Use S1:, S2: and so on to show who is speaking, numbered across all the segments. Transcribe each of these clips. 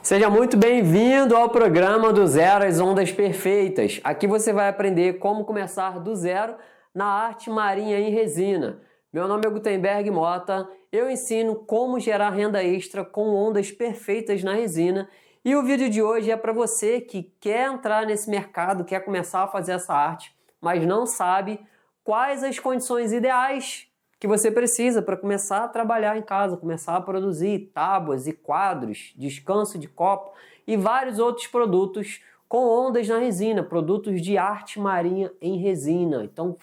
S1: Seja muito bem-vindo ao programa do Zero às Ondas Perfeitas. Aqui você vai aprender como começar do zero na arte marinha em resina. Meu nome é Gutenberg Mota, eu ensino como gerar renda extra com ondas perfeitas na resina e o vídeo de hoje é para você que quer entrar nesse mercado, quer começar a fazer essa arte, mas não sabe quais as condições ideais que você precisa para começar a trabalhar em casa, começar a produzir tábuas e quadros, descanso de copo e vários outros produtos com ondas na resina, produtos de arte marinha em resina. Então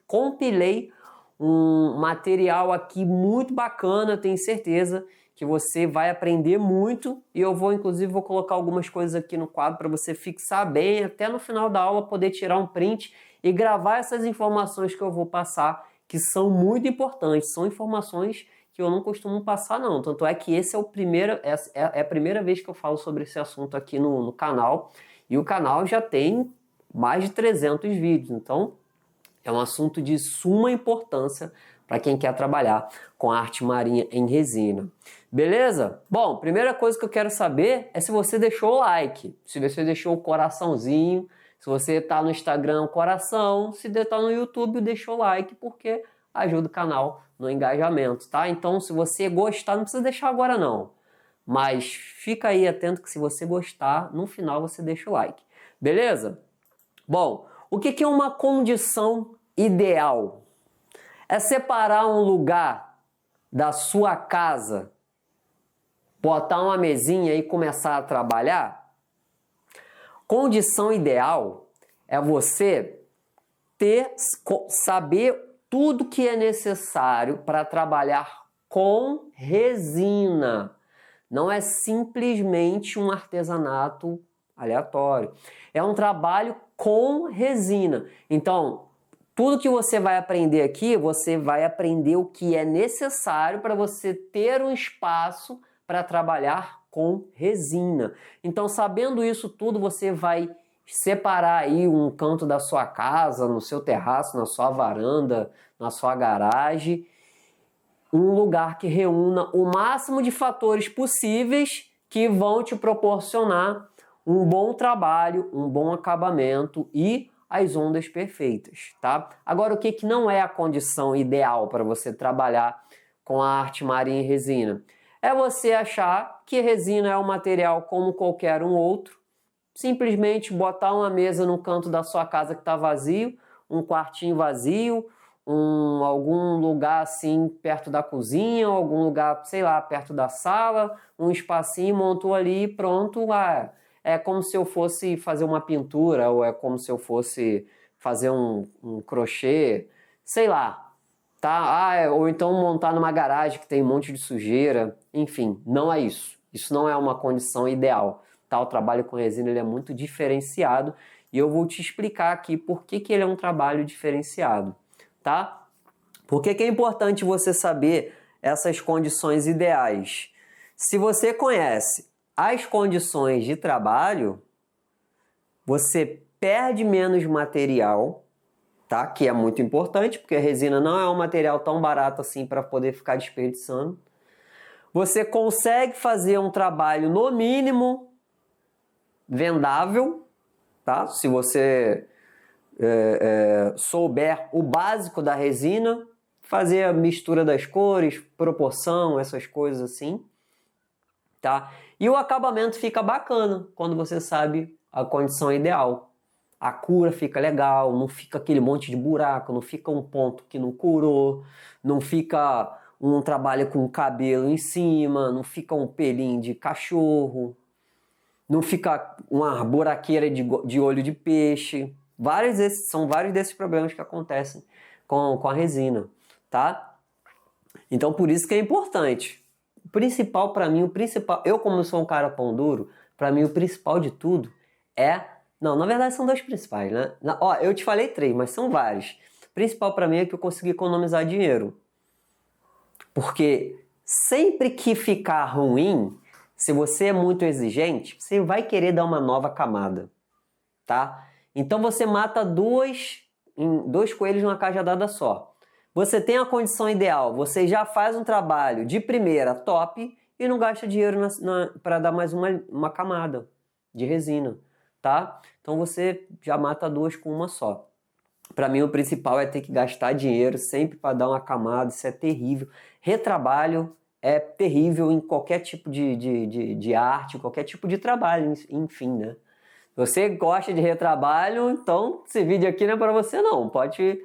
S1: compilei um material aqui muito bacana, tenho certeza que você vai aprender muito e eu inclusive vou colocar algumas coisas aqui no quadro para você fixar bem, até no final da aula poder tirar um print e gravar essas informações que eu vou passar, que são muito importantes, são informações que eu não costumo passar não, tanto é que esse é a primeira vez que eu falo sobre esse assunto aqui no canal, e o canal já tem mais de 300 vídeos, então é um assunto de suma importância para quem quer trabalhar com arte marinha em resina. Beleza? Bom, primeira coisa que eu quero saber é se você deixou o like, se você deixou o coraçãozinho, se você está no Instagram, coração. Se está no YouTube, deixa o like, porque ajuda o canal no engajamento, tá? Então, se você gostar, não precisa deixar agora não. Mas fica aí atento que se você gostar, no final você deixa o like. Beleza? Bom, o que é uma condição ideal? É separar um lugar da sua casa, botar uma mesinha e começar a trabalhar? Condição ideal é você saber tudo que é necessário para trabalhar com resina. Não é simplesmente um artesanato aleatório. É um trabalho com resina. Então, tudo que você vai aprender aqui, você vai aprender o que é necessário para você ter um espaço para trabalhar com resina. Então, sabendo isso tudo, você vai separar aí um canto da sua casa, no seu terraço, na sua varanda, na sua garagem, um lugar que reúna o máximo de fatores possíveis que vão te proporcionar um bom trabalho, um bom acabamento e as ondas perfeitas, tá? Agora, o que não é a condição ideal para você trabalhar com a arte marinha em resina? É você achar que resina é um material como qualquer um outro, simplesmente botar uma mesa no canto da sua casa que está vazio, um quartinho vazio, algum lugar assim perto da cozinha, algum lugar, sei lá, perto da sala, um espacinho, montou ali e pronto. É como se eu fosse fazer uma pintura, ou é como se eu fosse fazer um crochê, sei lá. Tá? Ou então montar numa garagem que tem um monte de sujeira, enfim, não é isso. Isso não é uma condição ideal. Tá? O trabalho com resina ele é muito diferenciado e eu vou te explicar aqui por que ele é um trabalho diferenciado. Tá? Por que é importante você saber essas condições ideais? Se você conhece as condições de trabalho, você perde menos material, tá? Que é muito importante, porque a resina não é um material tão barato assim para poder ficar desperdiçando. Você consegue fazer um trabalho, no mínimo, vendável, tá? Se você souber o básico da resina, fazer a mistura das cores, proporção, essas coisas assim, tá? E o acabamento fica bacana quando você sabe a condição ideal. A cura fica legal, não fica aquele monte de buraco, não fica um ponto que não curou, não fica um trabalho com cabelo em cima, não fica um pelinho de cachorro, não fica uma buraqueira de olho de peixe. São vários desses problemas que acontecem com a resina, tá? Então por isso que é importante. O principal para mim, eu como sou um cara pão duro, para mim o principal de tudo não, na verdade são dois principais, né? Eu te falei três, mas são vários. O principal para mim é que eu consegui economizar dinheiro. Porque sempre que ficar ruim, se você é muito exigente, você vai querer dar uma nova camada, tá? Então você mata dois coelhos numa cajadada só. Você tem a condição ideal, você já faz um trabalho de primeira top e não gasta dinheiro para dar mais uma camada de resina, tá? Então você já mata duas com uma só. Para mim o principal é ter que gastar dinheiro sempre para dar uma camada, isso é terrível. Retrabalho é terrível em qualquer tipo de arte, qualquer tipo de trabalho, enfim, né? Você gosta de retrabalho, então esse vídeo aqui não é para você não. Pode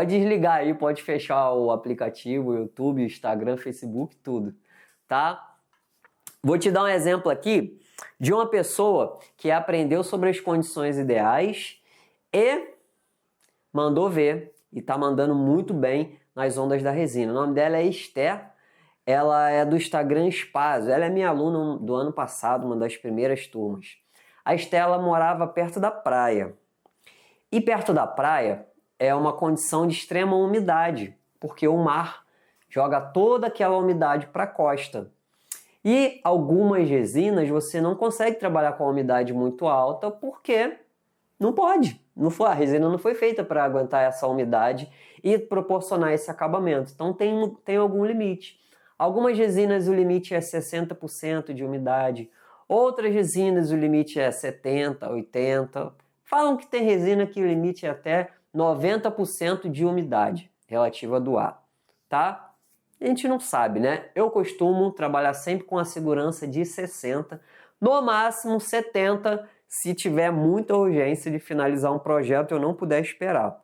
S1: desligar aí, pode fechar o aplicativo, o YouTube, o Instagram, Facebook, tudo, tá? Vou te dar um exemplo aqui de uma pessoa que aprendeu sobre as condições ideais e mandou ver e tá mandando muito bem nas ondas da resina. O nome dela é Esther, ela é do Instagram Espaço, ela é minha aluna do ano passado, uma das primeiras turmas. A Estela morava perto da praia. E perto da praia é uma condição de extrema umidade, porque o mar joga toda aquela umidade para a costa. E algumas resinas você não consegue trabalhar com a umidade muito alta porque não pode. A resina não foi feita para aguentar essa umidade e proporcionar esse acabamento. Então tem algum limite. Algumas resinas o limite é 60% de umidade. Outras resinas o limite é 70%, 80%. Falam que tem resina que o limite é até 90% de umidade relativa do ar, tá? A gente não sabe, né? Eu costumo trabalhar sempre com a segurança de 60%, no máximo 70%, se tiver muita urgência de finalizar um projeto e eu não puder esperar.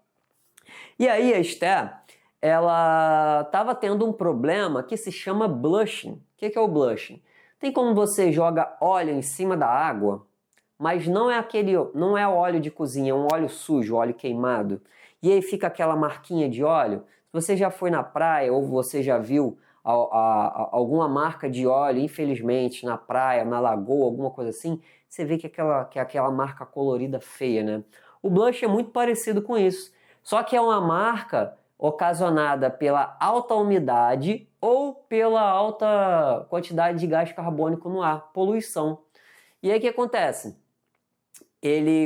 S1: E aí a Esther, ela estava tendo um problema que se chama blushing. O que é o blushing? Tem como você joga óleo em cima da água, mas não é óleo de cozinha, é um óleo sujo, óleo queimado. E aí fica aquela marquinha de óleo. Se você já foi na praia ou você já viu alguma marca de óleo, infelizmente, na praia, na lagoa, alguma coisa assim, você vê que é aquela marca colorida feia, né? O blush é muito parecido com isso. Só que é uma marca ocasionada pela alta umidade ou pela alta quantidade de gás carbônico no ar, poluição. E aí o que acontece?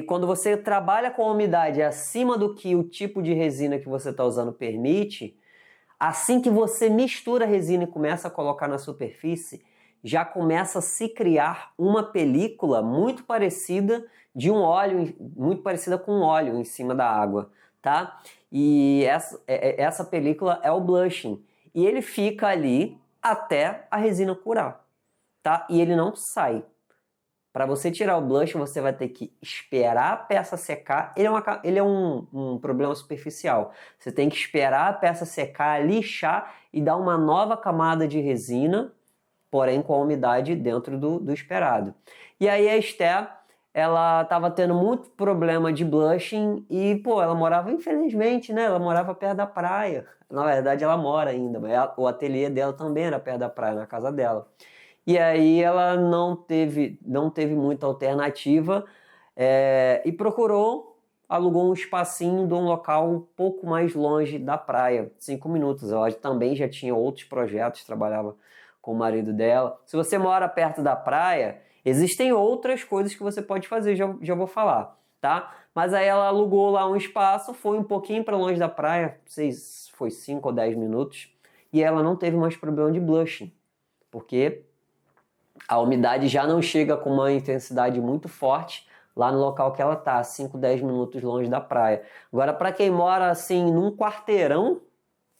S1: Quando você trabalha com a umidade acima do que o tipo de resina que você está usando permite, assim que você mistura a resina e começa a colocar na superfície, já começa a se criar uma película muito parecida muito parecida com óleo em cima da água, tá? E essa película é o blushing. E ele fica ali até a resina curar, tá? E ele não sai. Para você tirar o blush, você vai ter que esperar a peça secar. Ele é um problema superficial. Você tem que esperar a peça secar, lixar e dar uma nova camada de resina, porém com a umidade dentro do esperado. E aí a Esther, ela estava tendo muito problema de blushing e, pô, ela morava, infelizmente, né? Ela morava perto da praia. Na verdade, ela mora ainda, mas o ateliê dela também era perto da praia, na casa dela. E aí ela não teve muita alternativa e alugou um espacinho de um local um pouco mais longe da praia, 5 minutos. Ela também já tinha outros projetos, trabalhava com o marido dela. Se você mora perto da praia, existem outras coisas que você pode fazer, já vou falar, tá? Mas aí ela alugou lá um espaço, foi um pouquinho para longe da praia, não sei se foi 5 ou 10 minutos, e ela não teve mais problema de blushing, porque a umidade já não chega com uma intensidade muito forte lá no local que ela está, 5, 10 minutos longe da praia. Agora, para quem mora assim num quarteirão,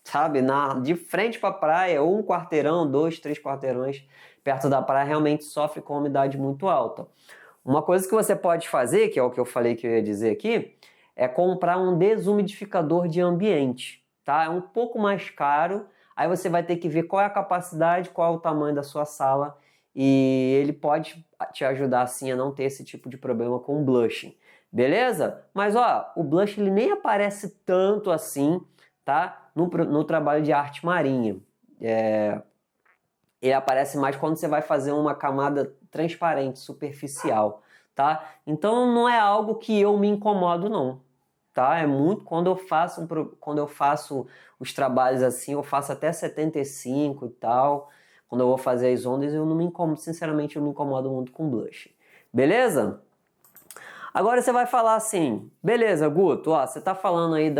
S1: sabe, de frente para a praia, ou um quarteirão, 2, 3 quarteirões perto da praia, realmente sofre com umidade muito alta. Uma coisa que você pode fazer, que é o que eu falei que eu ia dizer aqui, é comprar um desumidificador de ambiente, tá? É um pouco mais caro, aí você vai ter que ver qual é a capacidade, qual é o tamanho da sua sala, e ele pode te ajudar assim a não ter esse tipo de problema com o blushing, beleza? Mas ó, o blush ele nem aparece tanto assim, tá? No trabalho de arte marinha. Ele aparece mais quando você vai fazer uma camada transparente, superficial, tá? Então não é algo que eu me incomodo não, tá? É muito quando eu faço os trabalhos assim, eu faço até 75 e tal. Quando eu vou fazer as ondas, eu não me incomodo, sinceramente, eu me incomodo muito com blush. Beleza? Agora você vai falar assim, beleza, Guto, ó, você tá falando aí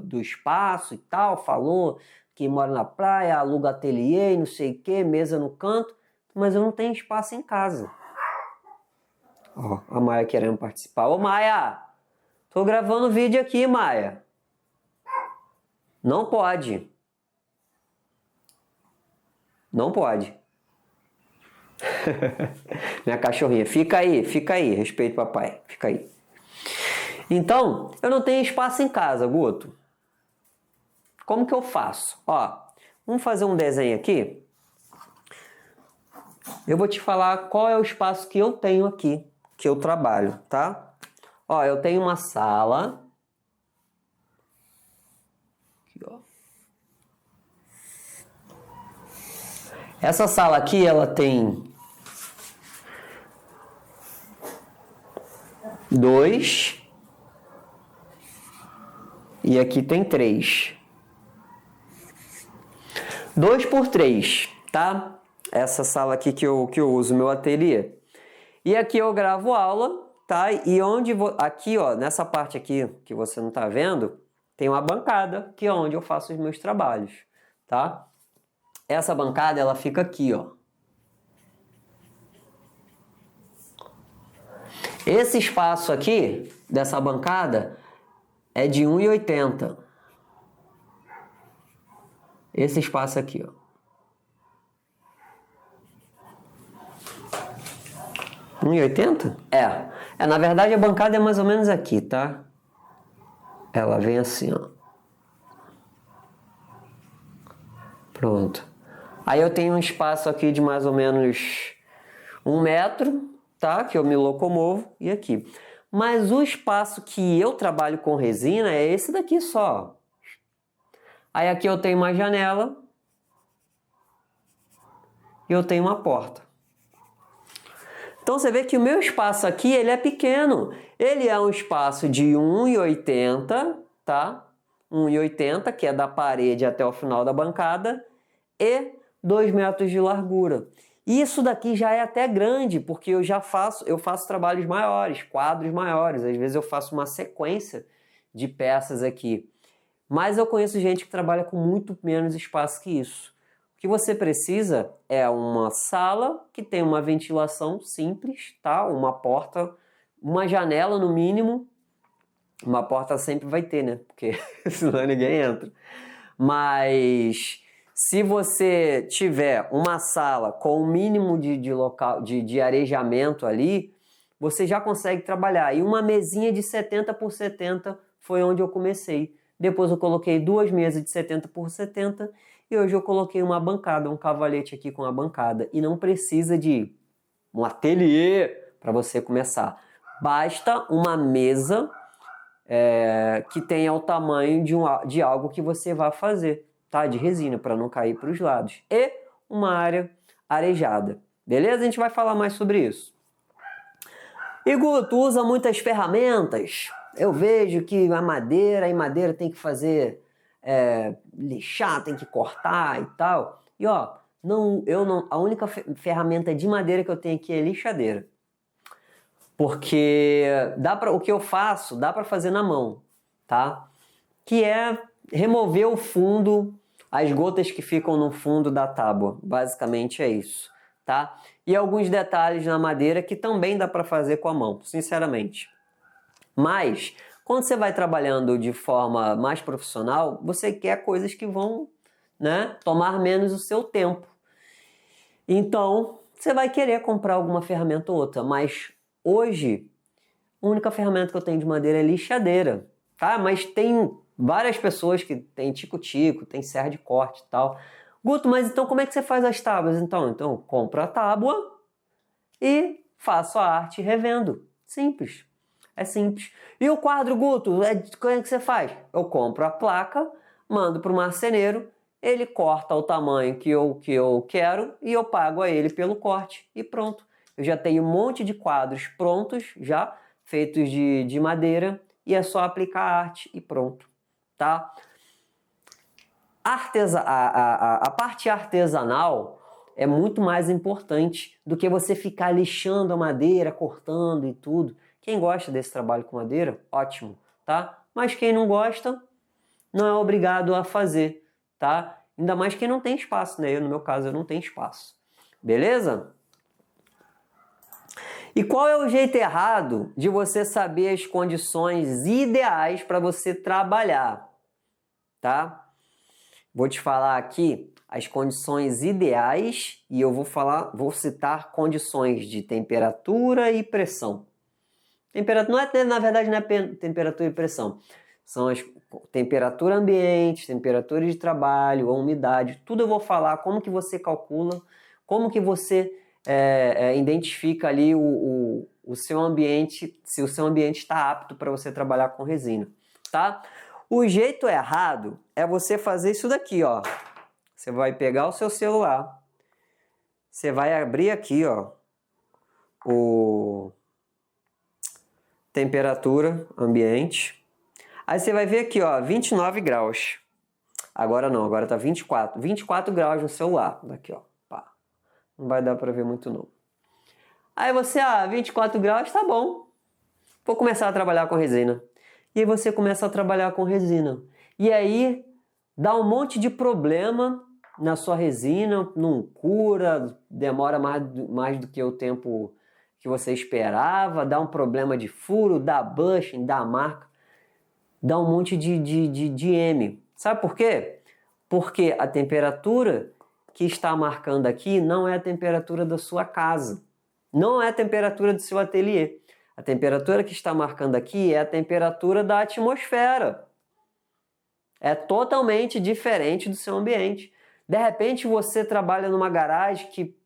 S1: do espaço e tal, falou que mora na praia, aluga ateliê, não sei o que, mesa no canto, mas eu não tenho espaço em casa. Ó, a Maia querendo participar. Ô, Maia, tô gravando vídeo aqui, Maia. Não pode. Não pode. Minha cachorrinha, fica aí, respeito papai, fica aí. Então, eu não tenho espaço em casa, Guto. Como que eu faço? Ó, vamos fazer um desenho aqui. Eu vou te falar qual é o espaço que eu tenho aqui, que eu trabalho, tá? Ó, eu tenho uma sala. Aqui, ó. Essa sala aqui, ela tem 2 e aqui tem 3. 2 por 3, tá? Essa sala aqui que eu uso, meu ateliê. E aqui eu gravo aula, tá? E onde aqui, ó, nessa parte aqui que você não tá vendo, tem uma bancada, que é onde eu faço os meus trabalhos, tá? Essa bancada, ela fica aqui, ó. Esse espaço aqui, dessa bancada, é de 1,80. Esse espaço aqui, ó. 1,80? Na verdade a bancada é mais ou menos aqui, tá? Ela vem assim, ó. Pronto. Aí eu tenho um espaço aqui de mais ou menos 1 metro, tá? Que eu me locomovo, e aqui. Mas o espaço que eu trabalho com resina é esse daqui só. Aí aqui eu tenho uma janela e eu tenho uma porta. Então você vê que o meu espaço aqui, ele é pequeno. Ele é um espaço de 1,80, tá? 1,80, que é da parede até o final da bancada, e 2 metros de largura. Isso daqui já é até grande, porque eu faço trabalhos maiores, quadros maiores. Às vezes eu faço uma sequência de peças aqui. Mas eu conheço gente que trabalha com muito menos espaço que isso. O que você precisa é uma sala que tem uma ventilação simples, tá? Uma porta, uma janela no mínimo. Uma porta sempre vai ter, né? Porque senão ninguém entra. Mas se você tiver uma sala com o mínimo de arejamento ali, você já consegue trabalhar. E uma mesinha de 70 por 70 foi onde eu comecei. Depois eu coloquei 2 mesas de 70 por 70 e hoje eu coloquei uma bancada, um cavalete aqui com a bancada. E não precisa de um ateliê para você começar. Basta uma mesa que tenha o tamanho de algo que você vai fazer, tá? De resina, para não cair para os lados. E uma área arejada. Beleza? A gente vai falar mais sobre isso. E Guto, usa muitas ferramentas? Eu vejo que em madeira tem que fazer lixar, tem que cortar e tal. E ó, a única ferramenta de madeira que eu tenho aqui é lixadeira. Porque o que eu faço, dá para fazer na mão, tá? Que é remover o fundo, as gotas que ficam no fundo da tábua. Basicamente é isso, tá? E alguns detalhes na madeira que também dá para fazer com a mão, sinceramente. Mas, quando você vai trabalhando de forma mais profissional, você quer coisas que vão, né, tomar menos o seu tempo. Então, você vai querer comprar alguma ferramenta ou outra, mas hoje, a única ferramenta que eu tenho de madeira é lixadeira, tá? Mas tem várias pessoas que tem tico-tico, tem serra de corte e tal. Guto, mas então como é que você faz as tábuas? Então compro a tábua e faço a arte e revendo. Simples. É simples. E o quadro, Guto, como é que você faz? Eu compro a placa, mando para o marceneiro, ele corta o tamanho que eu quero e eu pago a ele pelo corte e pronto. Eu já tenho um monte de quadros prontos, já feitos de madeira, e é só aplicar a arte e pronto, tá? A parte artesanal é muito mais importante do que você ficar lixando a madeira, cortando e tudo. Quem gosta desse trabalho com madeira, ótimo, tá? Mas quem não gosta, não é obrigado a fazer, tá? Ainda mais quem não tem espaço, né? No meu caso, eu não tenho espaço. Beleza? E qual é o jeito errado de você saber as condições ideais para você trabalhar? Tá? Vou te falar aqui as condições ideais e eu vou citar condições de temperatura e pressão. Na verdade, não é temperatura e pressão. São as temperatura ambiente, temperatura de trabalho, a umidade. Tudo eu vou falar como que você calcula, como que você identifica ali o seu ambiente, se o seu ambiente está apto para você trabalhar com resina, tá? O jeito errado é você fazer isso daqui, ó. Você vai pegar o seu celular, você vai abrir aqui, ó, o temperatura ambiente. Aí você vai ver aqui, ó, 29 graus. Agora não, agora tá 24. 24 graus no celular. Daqui, ó. Pá. Não vai dar para ver muito não. Aí você, 24 graus, tá bom. Vou começar a trabalhar com resina. E aí você começa a trabalhar com resina. E aí dá um monte de problema na sua resina, não cura, demora mais do que o tempo que você esperava, dá um problema de furo, dá bushing, dá marca, dá um monte de M. Sabe por quê? Porque a temperatura que está marcando aqui não é a temperatura da sua casa, não é a temperatura do seu ateliê. A temperatura que está marcando aqui é a temperatura da atmosfera. É totalmente diferente do seu ambiente. De repente você trabalha numa garagem que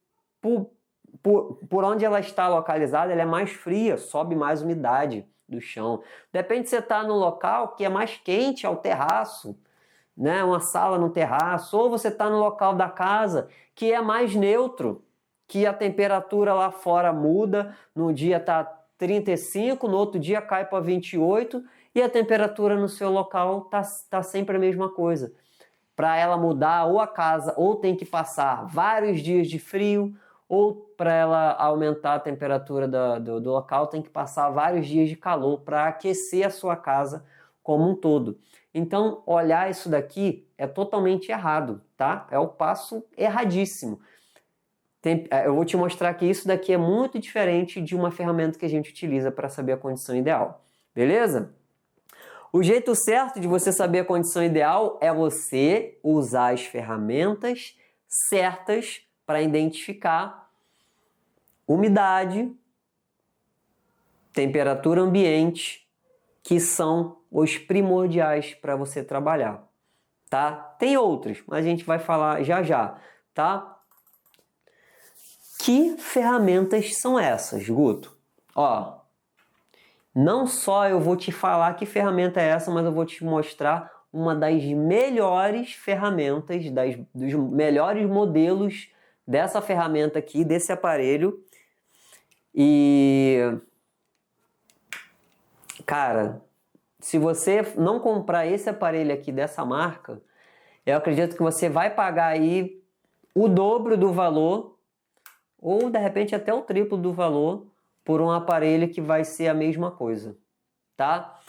S1: por onde ela está localizada, ela é mais fria, sobe mais umidade do chão. De repente você está num local que é mais quente, ao terraço, né? Uma sala no terraço, ou você está no local da casa que é mais neutro, que a temperatura lá fora muda, no dia está 35, no outro dia cai para 28 e a temperatura no seu local tá sempre a mesma coisa. Para ela mudar, ou a casa ou tem que passar vários dias de frio, ou para ela aumentar a temperatura do local, tem que passar vários dias de calor para aquecer a sua casa como um todo. Então, olhar isso daqui é totalmente errado, tá? É o passo erradíssimo. Eu vou te mostrar que isso daqui é muito diferente de uma ferramenta que a gente utiliza para saber a condição ideal. Beleza? O jeito certo de você saber a condição ideal é você usar as ferramentas certas para identificar umidade, temperatura ambiente, que são os primordiais para você trabalhar, tá? Tem outros, mas a gente vai falar já já, tá? Que ferramentas são essas, Guto? Ó, não só eu vou te falar que ferramenta é essa, mas eu vou te mostrar uma das melhores ferramentas, dos melhores modelos dessa ferramenta aqui, desse aparelho. E, cara, se você não comprar esse aparelho aqui dessa marca, eu acredito que você vai pagar aí o dobro do valor, ou de repente até o triplo do valor, por um aparelho que vai ser a mesma coisa, tá?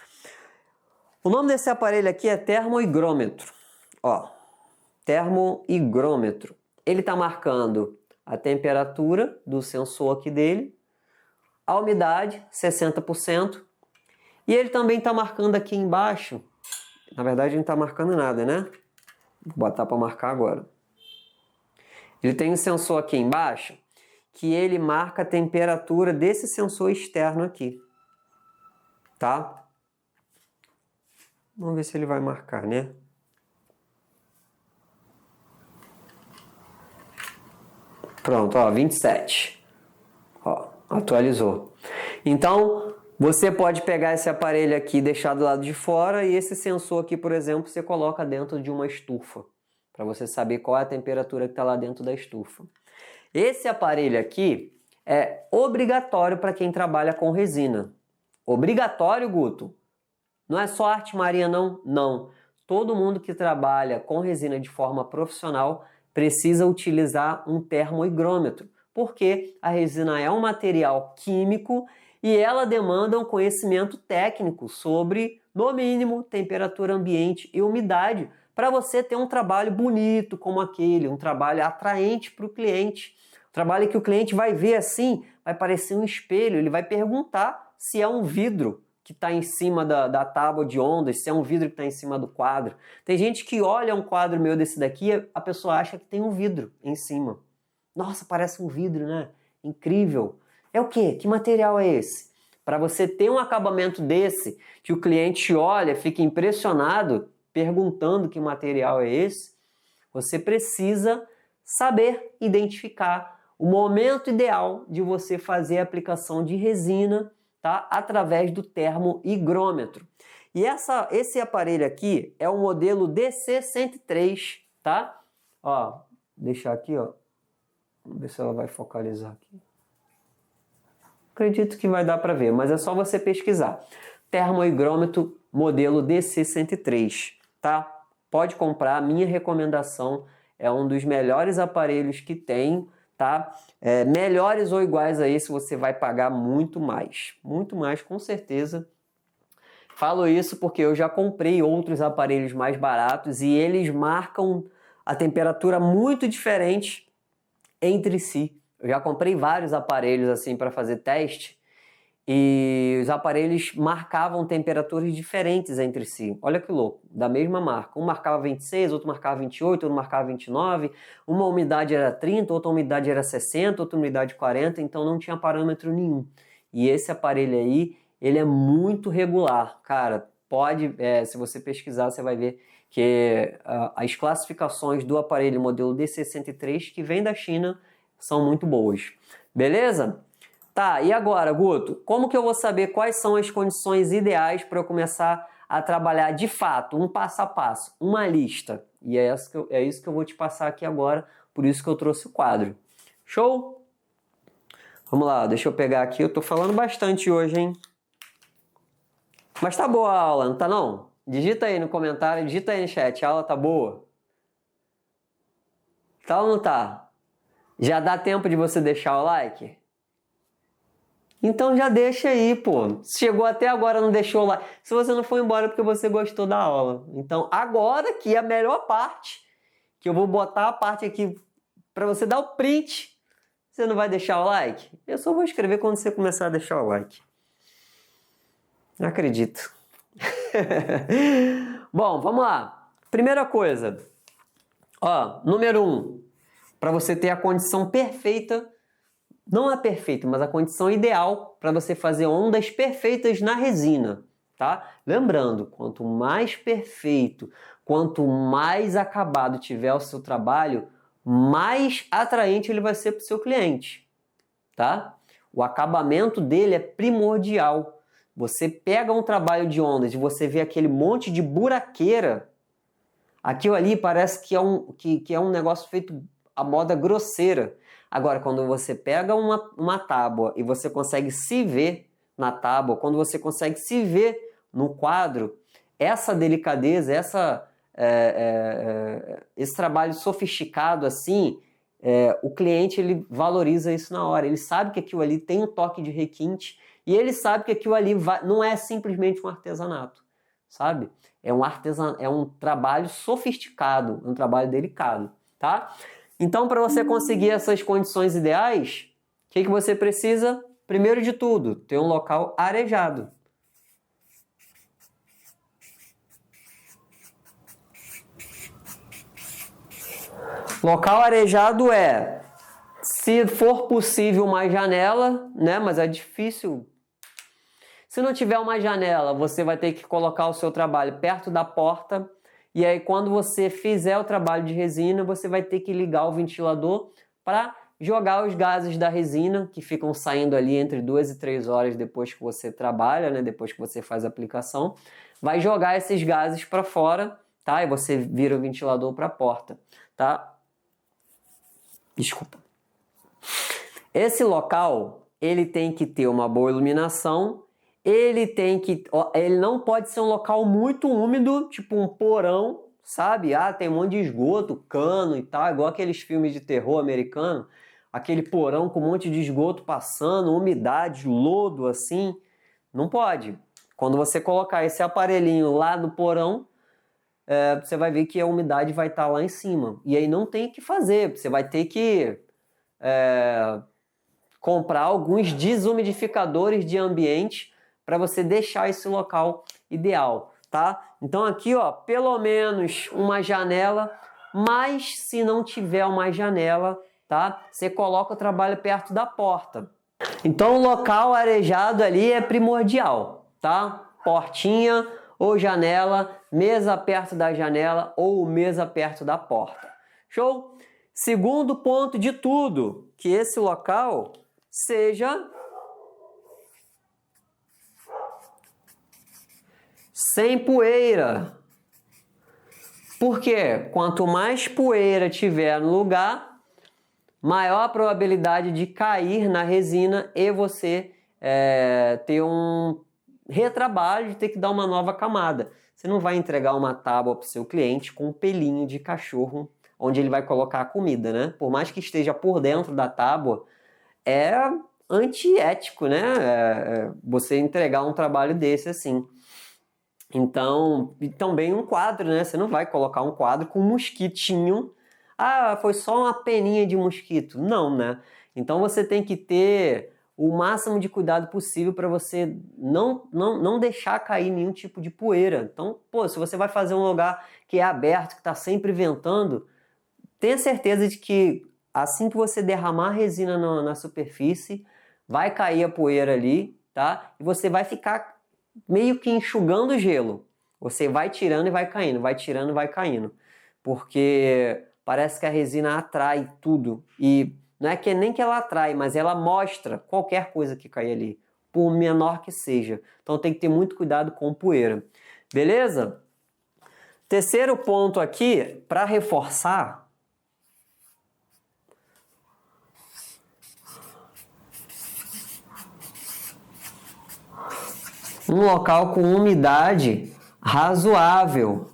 S1: O nome desse aparelho aqui é termohigrômetro. Ó, termohigrômetro. Ele está marcando a temperatura do sensor aqui dele, a umidade, 60%, e ele também está marcando aqui embaixo, na verdade não está marcando nada, né? Vou botar para marcar agora. Ele tem um sensor aqui embaixo, que ele marca a temperatura desse sensor externo aqui, tá? Vamos ver se ele vai marcar, né? Pronto, ó, 27. Ó, atualizou. Então, você pode pegar esse aparelho aqui e deixar do lado de fora, e esse sensor aqui, por exemplo, você coloca dentro de uma estufa, para você saber qual é a temperatura que está lá dentro da estufa. Esse aparelho aqui é obrigatório para quem trabalha com resina. Obrigatório, Guto? Não é só arte marinha, não? Não. Todo mundo que trabalha com resina de forma profissional precisa utilizar um termohigrômetro, porque a resina é um material químico e ela demanda um conhecimento técnico sobre, no mínimo, temperatura ambiente e umidade, para você ter um trabalho bonito como aquele, um trabalho atraente para o cliente. Trabalho que o cliente vai ver assim, vai parecer um espelho, ele vai perguntar se é um vidro que está em cima da tábua de ondas, se é um vidro que está em cima do quadro. Tem gente que olha um quadro meu desse daqui, a pessoa acha que tem um vidro em cima. Nossa, parece um vidro, né? Incrível. É o quê? Que material é esse? Para você ter um acabamento desse, que o cliente olha, fica impressionado, perguntando que material é esse, você precisa saber identificar o momento ideal de você fazer a aplicação de resina, tá? Através do termohigrômetro. E esse aparelho aqui é o modelo DC103, tá? Ó, deixar aqui, ó. Vamos ver se ela vai focalizar aqui. Acredito que vai dar para ver, mas é só você pesquisar. Termohigrômetro modelo DC103, tá? Pode comprar, minha recomendação, é um dos melhores aparelhos que tem, tá? Melhores ou iguais a esse, você vai pagar muito mais com certeza. Falo isso porque eu já comprei outros aparelhos mais baratos e eles marcam a temperatura muito diferente entre si. Eu já comprei vários aparelhos assim para fazer teste e os aparelhos marcavam temperaturas diferentes entre si. Olha que louco, da mesma marca. Um marcava 26, outro marcava 28, outro marcava 29. Uma umidade era 30, outra umidade era 60, outra umidade 40, então não tinha parâmetro nenhum. E esse aparelho aí, ele é muito regular. Cara, se você pesquisar, você vai ver que as classificações do aparelho modelo DC103 que vem da China são muito boas. Beleza? Tá, e agora, Guto, como que eu vou saber quais são as condições ideais para eu começar a trabalhar de fato, um passo a passo, uma lista? E é isso que eu vou te passar aqui agora, por isso que eu trouxe o quadro. Show? Vamos lá, deixa eu pegar aqui, eu tô falando bastante hoje, hein? Mas tá boa a aula, não tá não? Digita aí no comentário, digita aí no chat, a aula tá boa? Tá ou não tá? Já dá tempo de você deixar o like? Então já deixa aí, pô. Se chegou até agora, não deixou o like. Se você não foi embora porque você gostou da aula. Então agora que é a melhor parte, que eu vou botar a parte aqui para você dar o print, você não vai deixar o like? Eu só vou escrever quando você começar a deixar o like. Não acredito. Bom, vamos lá. Primeira coisa. Ó, número 1. Para você ter a condição perfeita, não é perfeita, mas a condição ideal para você fazer ondas perfeitas na resina, tá? Lembrando, quanto mais perfeito, quanto mais acabado tiver o seu trabalho, mais atraente ele vai ser para o seu cliente, tá? O acabamento dele é primordial. Você pega um trabalho de ondas e você vê aquele monte de buraqueira, aquilo ali parece que é um negócio feito à moda grosseira. Agora, quando você pega uma tábua e você consegue se ver na tábua, quando você consegue se ver no quadro, essa delicadeza, esse trabalho sofisticado assim, o cliente ele valoriza isso na hora. Ele sabe que aquilo ali tem um toque de requinte e ele sabe que aquilo ali não é simplesmente um artesanato, sabe? É um trabalho sofisticado, um trabalho delicado, tá? Então, para você conseguir essas condições ideais, o que você precisa? Primeiro de tudo, ter um local arejado. Local arejado é, se for possível, uma janela, né? Mas é difícil. Se não tiver uma janela, você vai ter que colocar o seu trabalho perto da porta. E aí, quando você fizer o trabalho de resina, você vai ter que ligar o ventilador para jogar os gases da resina, que ficam saindo ali entre 2 e 3 horas depois que você trabalha, né? Depois que você faz a aplicação. Vai jogar esses gases para fora, tá? E você vira o ventilador para a porta, tá? Desculpa. Esse local, ele tem que ter uma boa iluminação. Ele não pode ser um local muito úmido, tipo um porão, sabe? Ah, tem um monte de esgoto, cano e tal, igual aqueles filmes de terror americano. Aquele porão com um monte de esgoto passando, umidade, lodo, assim. Não pode. Quando você colocar esse aparelhinho lá no porão, você vai ver que a umidade vai estar lá em cima. E aí não tem o que fazer, você vai ter que comprar alguns desumidificadores de ambiente para você deixar esse local ideal, tá? Então aqui, ó, pelo menos uma janela, mas se não tiver uma janela, tá? Você coloca o trabalho perto da porta. Então o local arejado ali é primordial, tá? Portinha ou janela, mesa perto da janela ou mesa perto da porta. Show? Segundo ponto de tudo, que esse local seja sem poeira. Porque quanto mais poeira tiver no lugar, maior a probabilidade de cair na resina e você ter um retrabalho, de ter que dar uma nova camada. Você não vai entregar uma tábua para o seu cliente com um pelinho de cachorro onde ele vai colocar a comida, né? Por mais que esteja por dentro da tábua, é antiético, né? Você entregar um trabalho desse assim. Então, e também um quadro, né? Você não vai colocar um quadro com um mosquitinho. Ah, foi só uma peninha de mosquito. Não, né? Então você tem que ter o máximo de cuidado possível para você não deixar cair nenhum tipo de poeira. Então, pô, se você vai fazer um lugar que é aberto, que está sempre ventando, tenha certeza de que assim que você derramar a resina na superfície, vai cair a poeira ali, tá? E você vai ficar meio que enxugando o gelo. Você vai tirando e vai caindo, vai tirando e vai caindo. Porque parece que a resina atrai tudo. E não é que nem que ela atrai, mas ela mostra qualquer coisa que cair ali, por menor que seja. Então tem que ter muito cuidado com poeira. Beleza? Terceiro ponto aqui, para reforçar, um local com umidade razoável,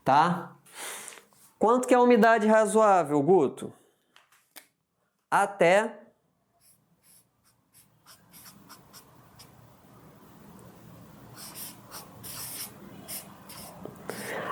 S1: tá? Quanto que é a umidade razoável, Guto? Até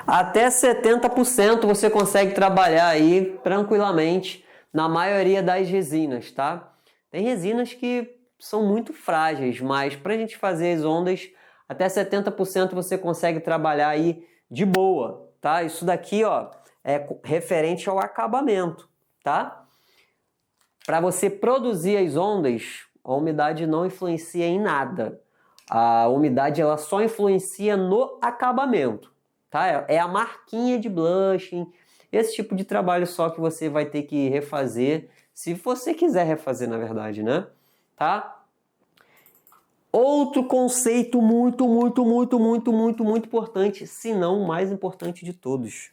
S1: 70% você consegue trabalhar aí tranquilamente na maioria das resinas, tá? Tem resinas que são muito frágeis, mas para a gente fazer as ondas, até 70% você consegue trabalhar aí de boa, tá? Isso daqui, ó, é referente ao acabamento, tá? Para você produzir as ondas, a umidade não influencia em nada. A umidade ela só influencia no acabamento, tá? É a marquinha de blushing, esse tipo de trabalho só que você vai ter que refazer, se você quiser refazer, na verdade, né? Tá? Outro conceito muito importante, se não o mais importante de todos.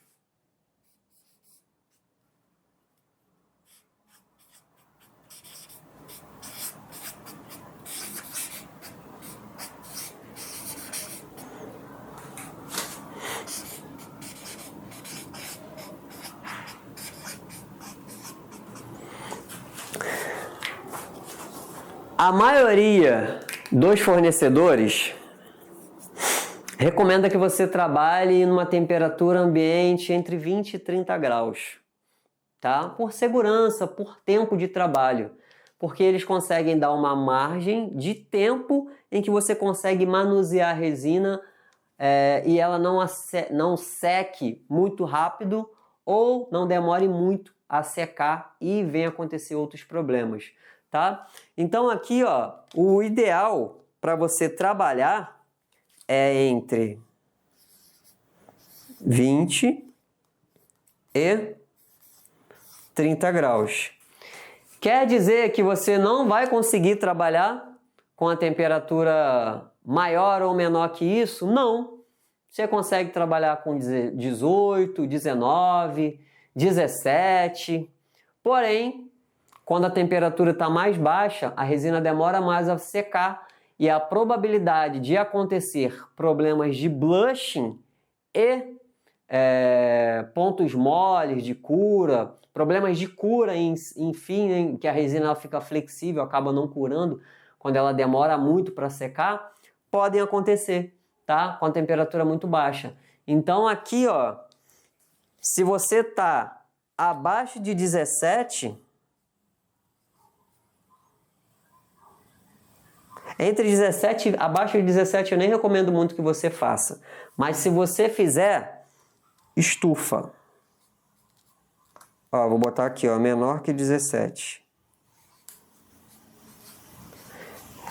S1: A maioria dos fornecedores recomenda que você trabalhe numa temperatura ambiente entre 20 e 30 graus, tá? Por segurança, por tempo de trabalho, porque eles conseguem dar uma margem de tempo em que você consegue manusear a resina e ela não seque muito rápido ou não demore muito a secar e venha acontecer outros problemas. Tá? Então aqui, ó, o ideal para você trabalhar é entre 20 e 30 graus. Quer dizer que você não vai conseguir trabalhar com a temperatura maior ou menor que isso? Não. Você consegue trabalhar com 18, 19, 17, porém, quando a temperatura está mais baixa, a resina demora mais a secar e a probabilidade de acontecer problemas de blushing e pontos moles de cura, problemas de cura, enfim, que a resina ela fica flexível, acaba não curando quando ela demora muito para secar, podem acontecer, tá? Com a temperatura muito baixa. Então aqui, ó, se você está abaixo de 17, Entre 17, abaixo de 17 eu nem recomendo muito que você faça. Mas se você fizer, estufa. Ó, vou botar aqui, ó, menor que 17.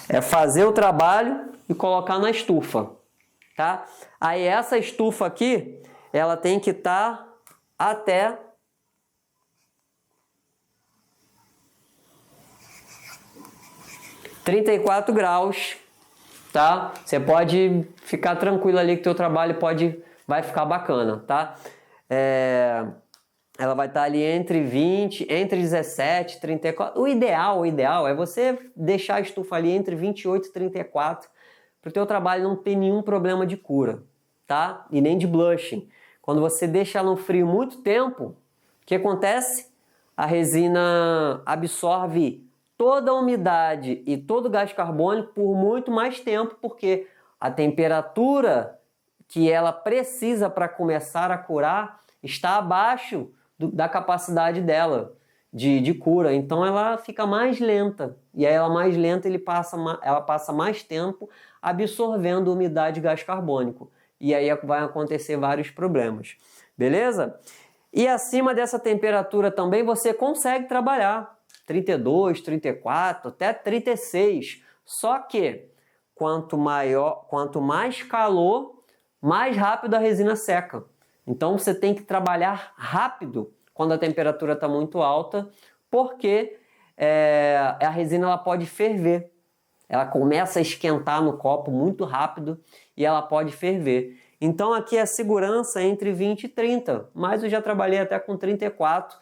S1: É fazer o trabalho e colocar na estufa, tá? Aí essa estufa aqui, ela tem que estar até 34 graus, tá? Você pode ficar tranquilo ali que teu trabalho vai ficar bacana, tá? Ela vai estar ali entre 20, entre 17 e 34. O ideal é você deixar a estufa ali entre 28 e 34 para o teu trabalho não ter nenhum problema de cura, tá? E nem de blushing. Quando você deixa ela no frio muito tempo, o que acontece? A resina absorve toda a umidade e todo o gás carbônico por muito mais tempo, porque a temperatura que ela precisa para começar a curar está abaixo da capacidade dela de cura. Então ela fica mais lenta. E aí ela mais lenta, ela passa mais tempo absorvendo umidade e gás carbônico. E aí vai acontecer vários problemas. Beleza? E acima dessa temperatura também você consegue trabalhar 32, 34, até 36. Só que quanto mais calor, mais rápido a resina seca. Então você tem que trabalhar rápido quando a temperatura está muito alta, porque a resina ela pode ferver. Ela começa a esquentar no copo muito rápido e ela pode ferver. Então aqui a segurança é entre 20 e 30, mas eu já trabalhei até com 34.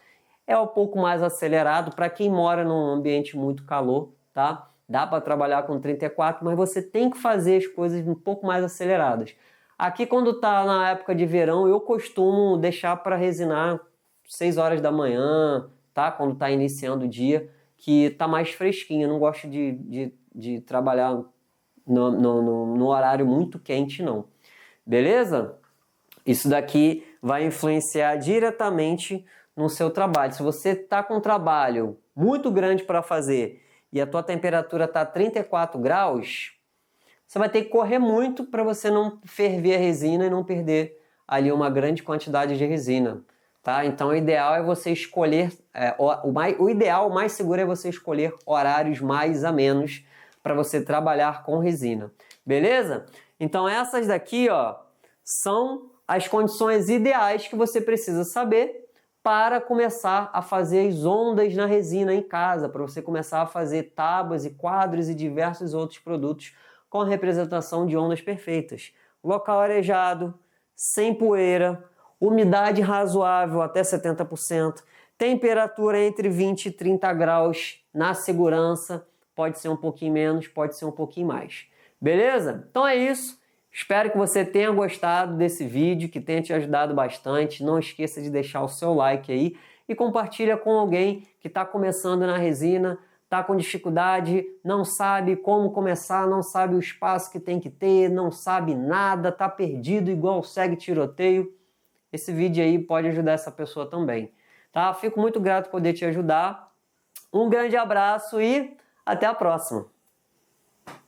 S1: É um pouco mais acelerado para quem mora num ambiente muito calor, tá? Dá para trabalhar com 34, mas você tem que fazer as coisas um pouco mais aceleradas. Aqui quando está na época de verão, eu costumo deixar para resinar 6 horas da manhã, tá? Quando está iniciando o dia, que está mais fresquinho. Eu não gosto de trabalhar no horário muito quente, não. Beleza? Isso daqui vai influenciar diretamente no seu trabalho. Se você está com um trabalho muito grande para fazer e a tua temperatura está 34 graus, você vai ter que correr muito para você não ferver a resina e não perder ali uma grande quantidade de resina, tá? Então o ideal é você escolher, o mais seguro é você escolher horários mais amenos para você trabalhar com resina, beleza? Então essas daqui, ó, são as condições ideais que você precisa saber para começar a fazer as ondas na resina em casa, para você começar a fazer tábuas e quadros e diversos outros produtos com a representação de ondas perfeitas. Local arejado, sem poeira, umidade razoável até 70%, temperatura entre 20 e 30 graus na segurança, pode ser um pouquinho menos, pode ser um pouquinho mais. Beleza? Então é isso. Espero que você tenha gostado desse vídeo, que tenha te ajudado bastante. Não esqueça de deixar o seu like aí e compartilha com alguém que está começando na resina, está com dificuldade, não sabe como começar, não sabe o espaço que tem que ter, não sabe nada, está perdido igual segue tiroteio. Esse vídeo aí pode ajudar essa pessoa também, tá? Fico muito grato por poder te ajudar. Um grande abraço e até a próxima!